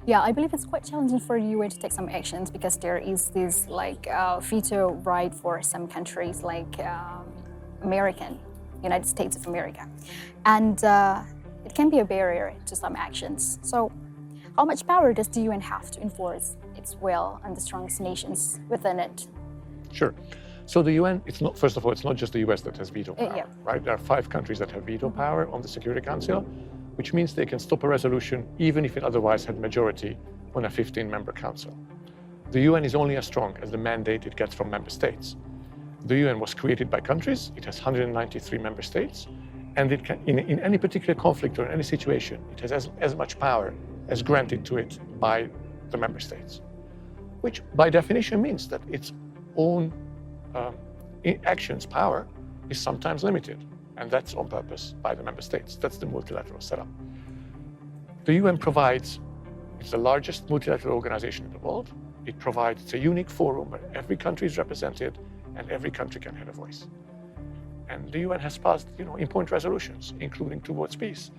Yeah, I believe it's quite challenging for the UN to take some actions because there is this veto right for some countries like United States of America. And it can be a barrier to some actions. So how much power does the UN have to enforce its will on the strongest nations within it? Sure. So the UN, first of all, it's not just the US that has veto power, right? There are 5 countries that have veto power on the Security Council, which means they can stop a resolution even if it otherwise had majority on a 15-member council. The UN is only as strong as the mandate it gets from member states. The UN was created by countries. It has 193 member states, and it can, in any particular conflict or in any situation, it has as much power as granted to it by the member states, which by definition means that its own actions power is sometimes limited, and that's on purpose by the member states. That's the multilateral setup. The UN provides, it's the largest multilateral organization in the world. It provides a unique forum where every country is represented and every country can have a voice. And the UN has passed, important resolutions, including towards peace.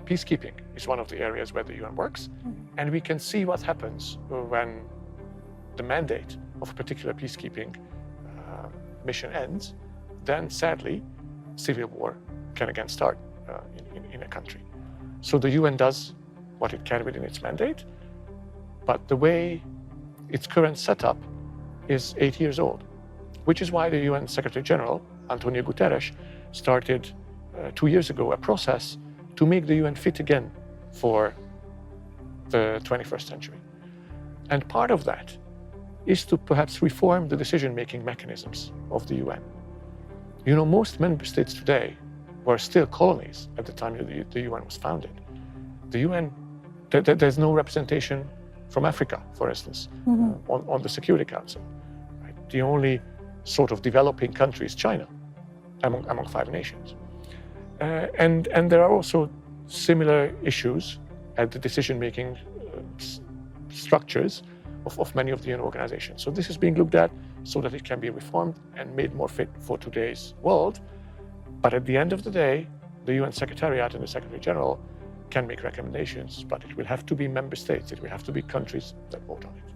Peacekeeping is one of the areas where the UN works, and we can see what happens when the mandate of a particular peacekeeping mission ends. Then, sadly, civil war can again start in a country. So the UN does what it can within its mandate, but the way its current setup is 8 years old, which is why the UN Secretary General, Antonio Guterres, started 2 years ago a process to make the UN fit again for the 21st century. And part of that is to perhaps reform the decision-making mechanisms of the UN. Most member states today were still colonies at the time the UN was founded. The UN, there's no representation from Africa, for instance, on the Security Council. Right? The only sort of developing country is China, among 5 nations. And there are also similar issues at the decision-making structures of many of the UN organizations. So this is being looked at so that it can be reformed and made more fit for today's world. But at the end of the day, the UN Secretariat and the Secretary General can make recommendations, but it will have to be member states, it will have to be countries that vote on it.